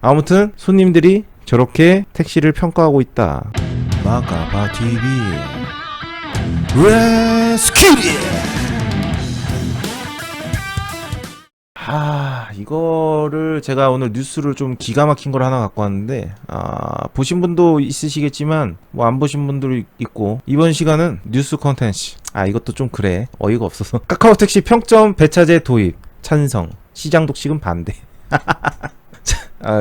아무튼 손님들이 저렇게 택시를 평가하고 있다. 마카바 TV 레스키리. 이거를 제가 오늘 뉴스를 좀 기가 막힌 걸 하나 갖고 왔는데, 보신 분도 있으시겠지만 뭐 안 보신 분들도 있고, 이번 시간은 뉴스 컨텐츠. 이것도 좀 그래, 어이가 없어서. 카카오 택시 평점 배차제 도입 찬성, 시장 독식은 반대.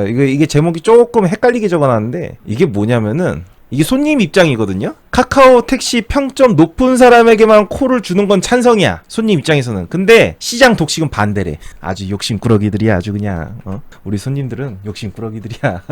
이게 제목이 조금 헷갈리게 적어놨는데, 이게 뭐냐면은 이게 손님 입장이거든요. 카카오 택시 평점 높은 사람에게만 콜을 주는 건 찬성이야, 손님 입장에서는. 근데 시장 독식은 반대래. 아주 욕심꾸러기들이야, 아주 그냥. 우리 손님들은 욕심꾸러기들이야.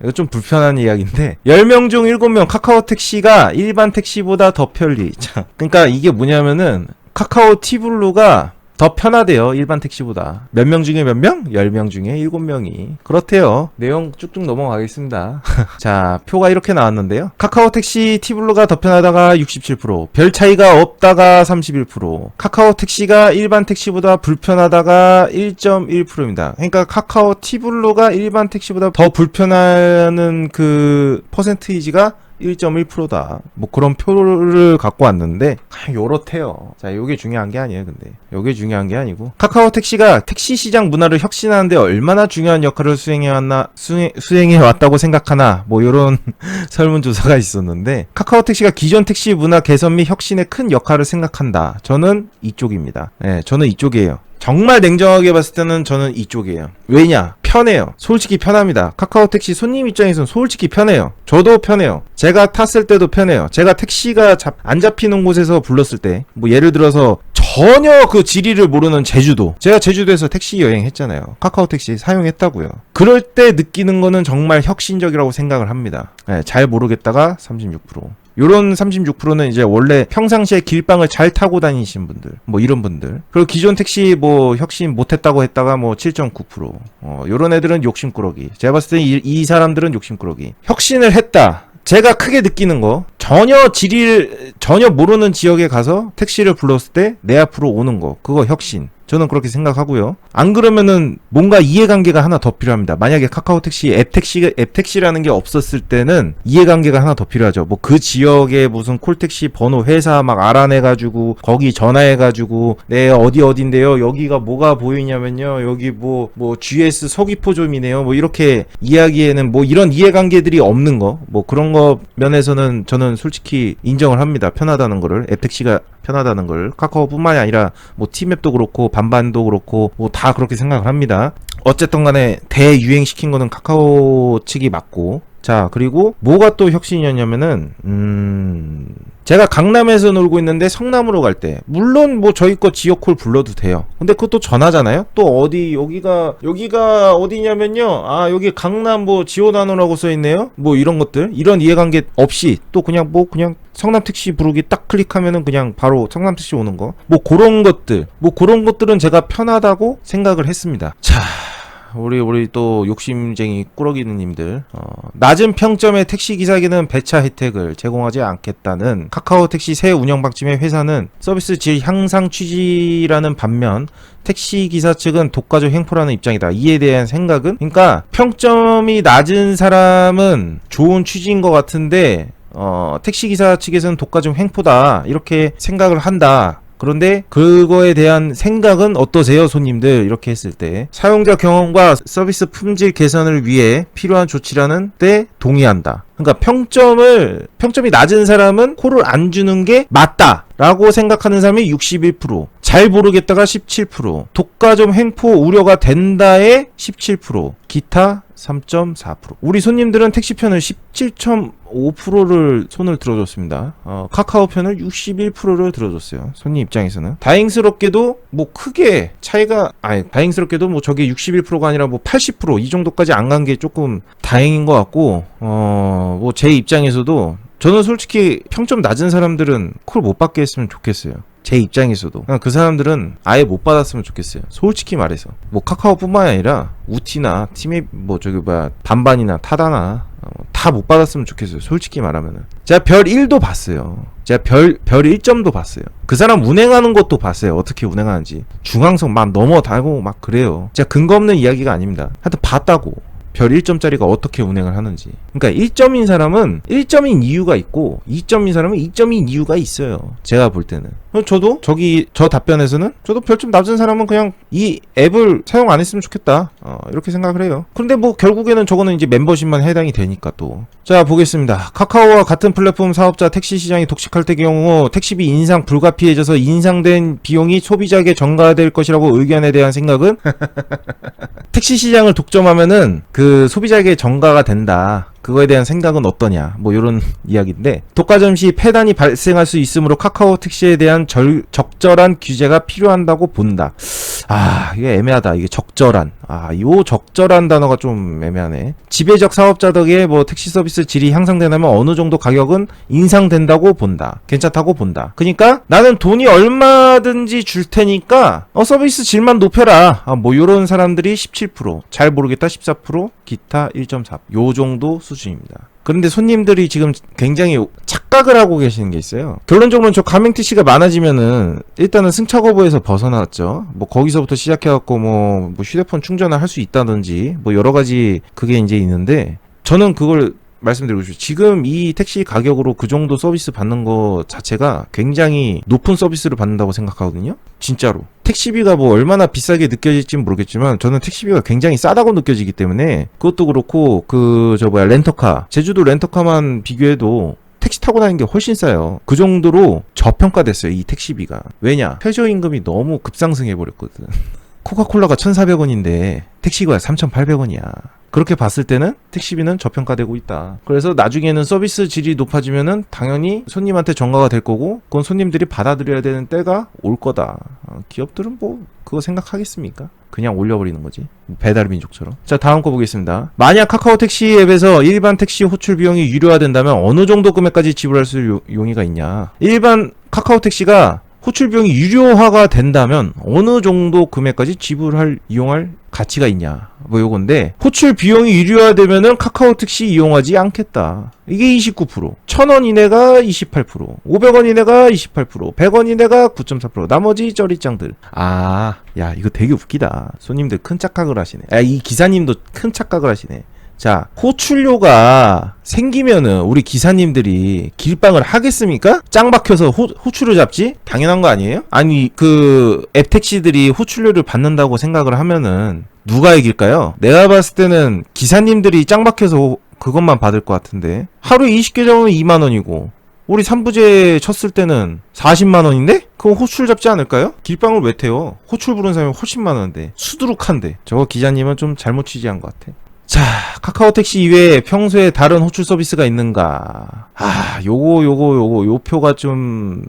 이거 좀 불편한 이야기인데, 10명 중 7명 카카오 택시가 일반 택시보다 더 편리. 자, 그러니까 이게 뭐냐면은 카카오 티블루가 더 편하대요, 일반 택시보다. 몇 명 중에 몇 명? 10명 중에 7명이 그렇대요. 내용 쭉쭉 넘어가겠습니다. 자, 표가 이렇게 나왔는데요. 카카오 택시 티블루가 더 편하다가 67%, 별 차이가 없다가 31%, 카카오 택시가 일반 택시보다 불편하다가 1.1%입니다. 그러니까 카카오 티블루가 일반 택시보다 더 불편하는 그 퍼센테이지가 1.1%다. 뭐 그런 표를 갖고 왔는데, 요렇대요. 자, 요게 중요한 게 아니에요, 근데. 요게 중요한 게 아니고, 카카오 택시가 택시 시장 문화를 혁신하는데 얼마나 중요한 역할을 수행해왔다고 생각하나, 뭐 요런 설문조사가 있었는데, 카카오 택시가 기존 택시 문화 개선 및 혁신에 큰 역할을 생각한다. 저는 이쪽입니다. 네, 저는 이쪽이에요. 정말 냉정하게 봤을 때는 저는 이쪽이에요. 왜냐? 편해요. 솔직히 편합니다. 카카오 택시 손님 입장에서는 솔직히 편해요. 저도 편해요. 제가 탔을 때도 편해요. 제가 택시가 안 잡히는 곳에서 불렀을 때, 뭐 예를 들어서 전혀 그 지리를 모르는 제주도, 제가 제주도에서 택시 여행했잖아요. 카카오 택시 사용했다고요. 그럴 때 느끼는 거는 정말 혁신적이라고 생각을 합니다. 네, 잘 모르겠다가 36%. 요런 36%는 이제 원래 평상시에 길방을 잘 타고 다니신 분들, 뭐 이런 분들. 그리고 기존 택시 뭐 혁신 못했다고 했다가 뭐 7.9%. 요런 애들은 욕심꾸러기. 제가 봤을 때 이 사람들은 욕심꾸러기. 혁신을 했다. 제가 크게 느끼는 거, 전혀 모르는 지역에 가서 택시를 불렀을 때 내 앞으로 오는 거, 그거 혁신. 저는 그렇게 생각하고요. 안 그러면은 뭔가 이해관계가 하나 더 필요합니다. 만약에 카카오 택시 앱택시라는 게 없었을 때는 이해관계가 하나 더 필요하죠. 뭐 그 지역에 무슨 콜택시 번호 회사 막 알아내가지고 거기 전화해가지고 네 어딘데요. 여기가 뭐가 보이냐면요. 여기 뭐 GS 서귀포점이네요. 뭐 이렇게 이야기에는 뭐 이런 이해관계들이 없는 거, 뭐 그런 거 면에서는 저는 솔직히 인정을 합니다. 편하다는 거를, 앱택시가 편하다는 걸. 카카오뿐만이 아니라 뭐 티맵도 그렇고 반반도 그렇고 뭐 다 그렇게 생각을 합니다. 어쨌든 간에 대유행시킨 거는 카카오 측이 맞고, 자, 그리고 뭐가 또 혁신이었냐면은 제가 강남에서 놀고 있는데 성남으로 갈 때, 물론 뭐 저희 거 지역콜 불러도 돼요. 근데 그것도 전화잖아요. 또 어디 여기가 어디냐면요. 여기 강남 뭐 지원하노라고 써 있네요. 뭐 이런 것들, 이런 이해관계 없이 또 그냥 성남 택시 부르기 딱 클릭하면은 그냥 바로 성남 택시 오는 거. 뭐 그런 것들은 제가 편하다고 생각을 했습니다. 자, 우리 또 욕심쟁이 꾸러기님들, 낮은 평점의 택시기사에게는 배차 혜택을 제공하지 않겠다는 카카오 택시 새 운영 방침의 회사는 서비스 질 향상 취지라는 반면 택시기사 측은 독과적 횡포라는 입장이다. 이에 대한 생각은, 그러니까 평점이 낮은 사람은 좋은 취지인 것 같은데 택시기사 측에서는 독과적 횡포다, 이렇게 생각을 한다. 그런데 그거에 대한 생각은 어떠세요, 손님들? 이렇게 했을 때 사용자 경험과 서비스 품질 개선을 위해 필요한 조치라는 때 동의한다. 그러니까 평점이 낮은 사람은 콜을 안 주는 게 맞다 라고 생각하는 사람이 61%, 잘 모르겠다가 17%, 독과점 횡포 우려가 된다에 17%, 기타 3.4%. 우리 손님들은 택시 편을 17.5%를 손을 들어줬습니다. 카카오 편을 61%를 들어줬어요. 손님 입장에서는. 다행스럽게도 뭐 크게 차이가, 다행스럽게도 뭐 저게 61%가 아니라 뭐 80% 이 정도까지 안 간 게 조금 다행인 것 같고, 뭐 제 입장에서도 저는 솔직히 평점 낮은 사람들은 콜 못 받게 했으면 좋겠어요. 제 입장에서도 그 사람들은 아예 못 받았으면 좋겠어요. 솔직히 말해서 뭐 카카오뿐만 아니라 우티나 티맵 반반이나 타다나 다 못 받았으면 좋겠어요. 솔직히 말하면은 제가 별 1도 봤어요. 제가 별 1점도 봤어요. 그 사람 운행하는 것도 봤어요. 어떻게 운행하는지. 중앙선 막 넘어다니고 막 그래요. 제가 근거 없는 이야기가 아닙니다. 하여튼 봤다고. 별 1점짜리가 어떻게 운행을 하는지. 그러니까 1점인 사람은 1점인 이유가 있고 2점인 사람은 2점인 이유가 있어요. 제가 볼 때는. 저도 저 답변에서는 저도 별점 낮은 사람은 그냥 이 앱을 사용 안 했으면 좋겠다. 이렇게 생각을 해요. 그런데 뭐 결국에는 저거는 이제 멤버십만 해당이 되니까 또. 자, 보겠습니다. 카카오와 같은 플랫폼 사업자 택시 시장이 독식할 때 경우 택시비 인상 불가피해져서 인상된 비용이 소비자에게 전가될 것이라고 의견에 대한 생각은 택시 시장을 독점하면은 그 소비자에게 전가가 된다. 그거에 대한 생각은 어떠냐, 뭐 이런 이야기인데, 독과점 시 폐단이 발생할 수 있으므로 카카오 택시에 대한 적절한 규제가 필요한다고 본다. 이게 애매하다. 이게 적절한. 요 적절한 단어가 좀 애매하네. 지배적 사업자 덕에 뭐 택시 서비스 질이 향상되려면 어느 정도 가격은 인상된다고 본다. 괜찮다고 본다. 그러니까 나는 돈이 얼마든지 줄 테니까 서비스 질만 높여라. 뭐 요런 사람들이 17%, 잘 모르겠다 14%, 기타 1.4%. 요 정도 수준입니다. 그런데 손님들이 지금 굉장히 착각을 하고 계시는 게 있어요. 결론적으로는 저 가맹TC가 많아지면은 일단은 승차 거부에서 벗어났죠. 뭐 거기서부터 시작해갖고 뭐 휴대폰 충전을 할 수 있다든지 뭐 여러 가지 그게 이제 있는데, 저는 그걸 말씀드리고 싶어요. 지금 이 택시 가격으로 그 정도 서비스 받는 거 자체가 굉장히 높은 서비스를 받는다고 생각하거든요. 진짜로. 택시비가 뭐 얼마나 비싸게 느껴질지는 모르겠지만 저는 택시비가 굉장히 싸다고 느껴지기 때문에, 그것도 그렇고 렌터카, 제주도 렌터카만 비교해도 택시 타고 다니는 게 훨씬 싸요. 그 정도로 저평가됐어요, 이 택시비가. 왜냐? 최저임금이 너무 급상승해버렸거든. 코카콜라가 1,400원인데 택시가 3,800원이야. 그렇게 봤을 때는 택시비는 저평가되고 있다. 그래서 나중에는 서비스 질이 높아지면은 당연히 손님한테 전가가 될 거고, 그건 손님들이 받아들여야 되는 때가 올 거다. 기업들은 뭐 그거 생각하겠습니까? 그냥 올려버리는 거지. 배달 민족처럼. 자, 다음 거 보겠습니다. 만약 카카오 택시 앱에서 일반 택시 호출 비용이 유료화된다면 어느 정도 금액까지 지불할 수 용의가 있냐? 일반 카카오 택시가 호출 비용이 유료화가 된다면 어느 정도 금액까지 이용할 가치가 있냐, 뭐 요건데, 호출 비용이 유료화되면은 카카오 택시 이용하지 않겠다. 이게 29%, 1,000원 이내가 28%, 500원 이내가 28%, 100원 이내가 9.4%, 나머지 쩌리짱들. 야, 이거 되게 웃기다. 손님들 큰 착각을 하시네. 이 기사님도 큰 착각을 하시네. 자, 호출료가 생기면은 우리 기사님들이 길빵을 하겠습니까? 짱 박혀서 호출료 잡지? 당연한 거 아니에요? 아니, 그 앱 택시들이 호출료를 받는다고 생각을 하면은 누가 이길까요? 내가 봤을 때는 기사님들이 짱 박혀서 그것만 받을 것 같은데, 하루에 20개 잡으면 2만원이고 우리 3부제 쳤을 때는 40만원인데? 그럼 호출 잡지 않을까요? 길빵을 왜 태워? 호출 부른 사람이 훨씬 많은데, 수두룩한데. 저거 기자님은 좀 잘못 취재한 것 같아. 자, 카카오 택시 이외에 평소에 다른 호출 서비스가 있는가? 요 표가 좀,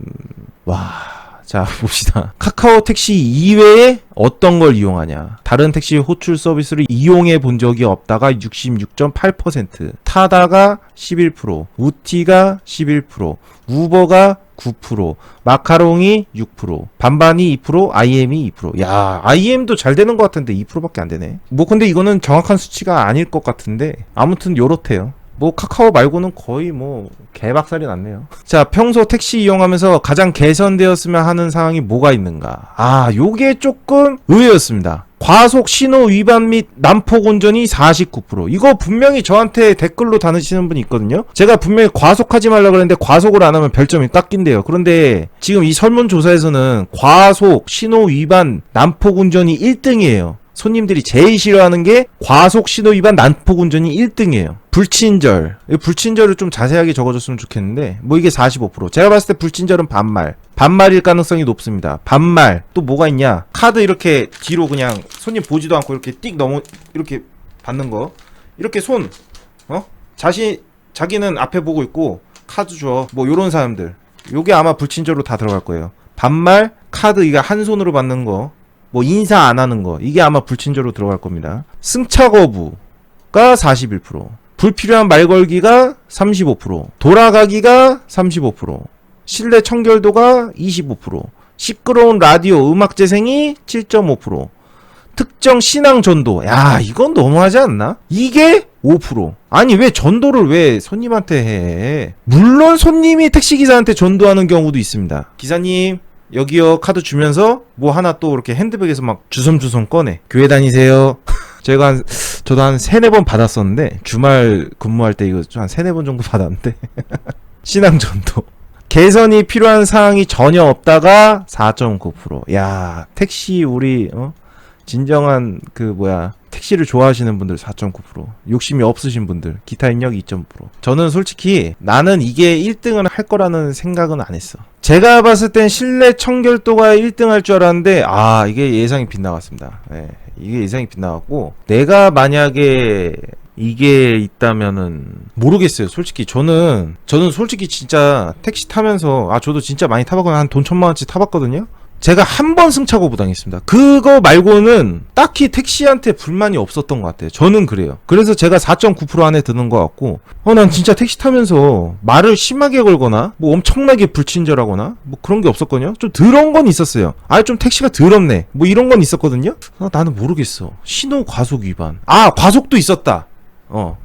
자, 봅시다. 카카오 택시 이외에 어떤 걸 이용하냐? 다른 택시 호출 서비스를 이용해 본 적이 없다가 66.8%, 타다가 11%, 우티가 11%, 우버가 9%, 마카롱이 6%, 반반이 2%, IM이 2%. 야, IM도 잘 되는 것 같은데 2%밖에 안 되네. 뭐 근데 이거는 정확한 수치가 아닐 것 같은데 아무튼 요렇대요. 뭐 카카오 말고는 거의 뭐 개박살이 났네요. 자, 평소 택시 이용하면서 가장 개선되었으면 하는 사항이 뭐가 있는가? 요게 조금 의외였습니다. 과속 신호 위반 및 난폭 운전이 49%. 이거 분명히 저한테 댓글로 다니시는 분이 있거든요. 제가 분명히 과속하지 말라고 그랬는데 과속을 안 하면 별점이 깎인대요. 그런데 지금 이 설문조사에서는 과속, 신호 위반, 난폭 운전이 1등이에요. 손님들이 제일 싫어하는 게 과속, 신호 위반, 난폭 운전이 1등이에요. 불친절. 불친절을 좀 자세하게 적어줬으면 좋겠는데, 뭐 이게 45%. 제가 봤을 때 불친절은 반말일 가능성이 높습니다. 반말. 또 뭐가 있냐? 카드 이렇게 뒤로 그냥 손님 보지도 않고 이렇게 이렇게 받는 거. 이렇게 자기는 앞에 보고 있고 카드 줘. 뭐 요런 사람들. 요게 아마 불친절로 다 들어갈 거예요. 반말, 카드 이거 한 손으로 받는 거. 뭐 인사 안 하는 거, 이게 아마 불친절로 들어갈 겁니다. 승차 거부가 41%, 불필요한 말 걸기가 35%, 돌아가기가 35%, 실내 청결도가 25%, 시끄러운 라디오 음악 재생이 7.5%, 특정 신앙 전도. 야, 이건 너무하지 않나? 이게 5%. 아니, 왜 전도를 왜 손님한테 해? 물론 손님이 택시기사한테 전도하는 경우도 있습니다. 기사님, 여기요, 카드 주면서 뭐 하나 또 이렇게 핸드백에서 막 주섬주섬 꺼내. 교회 다니세요? 저도 한 3-4번 받았었는데, 주말 근무할 때 이거 한 3-4번 정도 받았는데, 신앙전도. 개선이 필요한 사항이 전혀 없다가 4.9%. 야, 택시 우리 진정한 택시를 좋아하시는 분들 4.9%, 욕심이 없으신 분들 기타 인력 2.9%. 저는 솔직히 나는 이게 1등을 할 거라는 생각은 안 했어. 제가 봤을 땐 실내 청결도가 1등 할 줄 알았는데 이게 예상이 빗나갔습니다. 네, 이게 예상이 빗나갔고, 내가 만약에 이게 있다면은 모르겠어요. 솔직히 저는 솔직히 진짜 택시 타면서 저도 진짜 많이 타봤거든요. 한 돈 1,000만 원치 타봤거든요. 제가 한 번 승차거부 당했습니다. 그거 말고는 딱히 택시한테 불만이 없었던 것 같아요. 저는 그래요. 그래서 제가 4.9% 안에 드는 것 같고, 난 진짜 택시 타면서 말을 심하게 걸거나 뭐 엄청나게 불친절하거나 뭐 그런 게 없었거든요. 좀 더러운 건 있었어요. 좀 택시가 더럽네 뭐 이런 건 있었거든요. 나는 모르겠어. 신호 과속 위반. 과속도 있었다.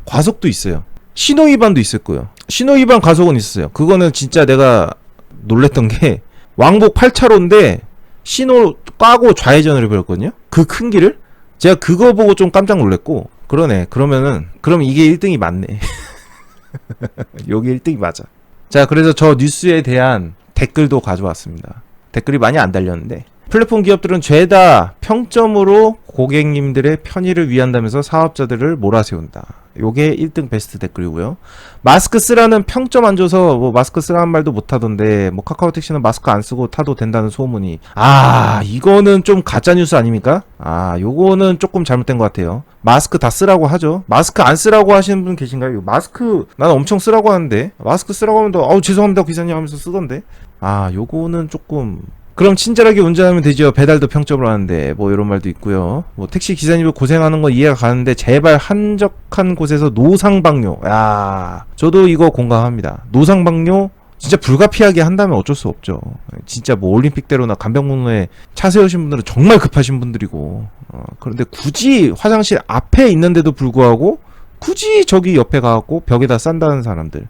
과속도 있어요. 신호 위반도 있을 거예요. 신호 위반 과속은 있었어요. 그거는 진짜 내가 놀랬던 게, 왕복 8차로인데 신호 까고 좌회전을 해버렸거든요. 그 큰 길을. 제가 그거 보고 좀 깜짝 놀랐고, 그럼 이게 1등이 맞네. 여기 1등이 맞아. 자, 그래서 저 뉴스에 대한 댓글도 가져왔습니다. 댓글이 많이 안 달렸는데, 플랫폼 기업들은 죄다 평점으로 고객님들의 편의를 위한다면서 사업자들을 몰아세운다. 요게 1등 베스트 댓글이고요. 마스크 쓰라는 평점 안 줘서 뭐 마스크 쓰라는 말도 못 하던데, 뭐 카카오 택시는 마스크 안 쓰고 타도 된다는 소문이. 이거는 좀 가짜 뉴스 아닙니까? 요거는 조금 잘못된 것 같아요. 마스크 다 쓰라고 하죠. 마스크 안 쓰라고 하시는 분 계신가요? 마스크 나는 엄청 쓰라고 하는데, 마스크 쓰라고 하면 죄송합니다 기사님 하면서 쓰던데. 요거는 조금. 그럼 친절하게 운전하면 되죠. 배달도 평점으로 하는데. 뭐 이런 말도 있고요. 뭐 택시 기사님들 고생하는 건 이해가 가는데 제발 한적한 곳에서 노상방뇨. 저도 이거 공감합니다. 노상방뇨 진짜 불가피하게 한다면 어쩔 수 없죠. 진짜 뭐 올림픽대로나 간병문로에 차 세우신 분들은 정말 급하신 분들이고, 그런데 굳이 화장실 앞에 있는데도 불구하고 굳이 저기 옆에 가갖고 벽에다 싼다는 사람들,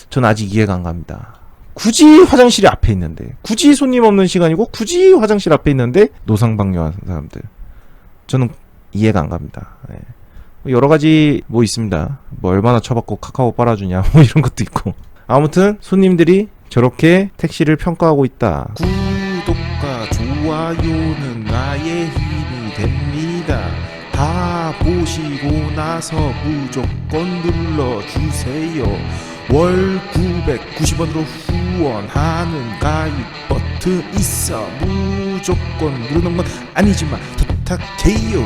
전 아직 이해가 안 갑니다. 굳이 화장실이 앞에 있는데, 굳이 손님 없는 시간이고 굳이 화장실 앞에 있는데 노상방뇨하는 사람들, 저는 이해가 안 갑니다. 여러 가지 뭐 있습니다. 뭐 얼마나 쳐받고 카카오 빨아주냐 뭐 이런 것도 있고. 아무튼 손님들이 저렇게 택시를 평가하고 있다. 구독과 좋아요는 나의 힘이 됩니다. 다 보시고 나서 무조건 눌러주세요. 월 990원으로 후원하는 가입 버튼 있어. 무조건 누르는 건 아니지만 부탁해요.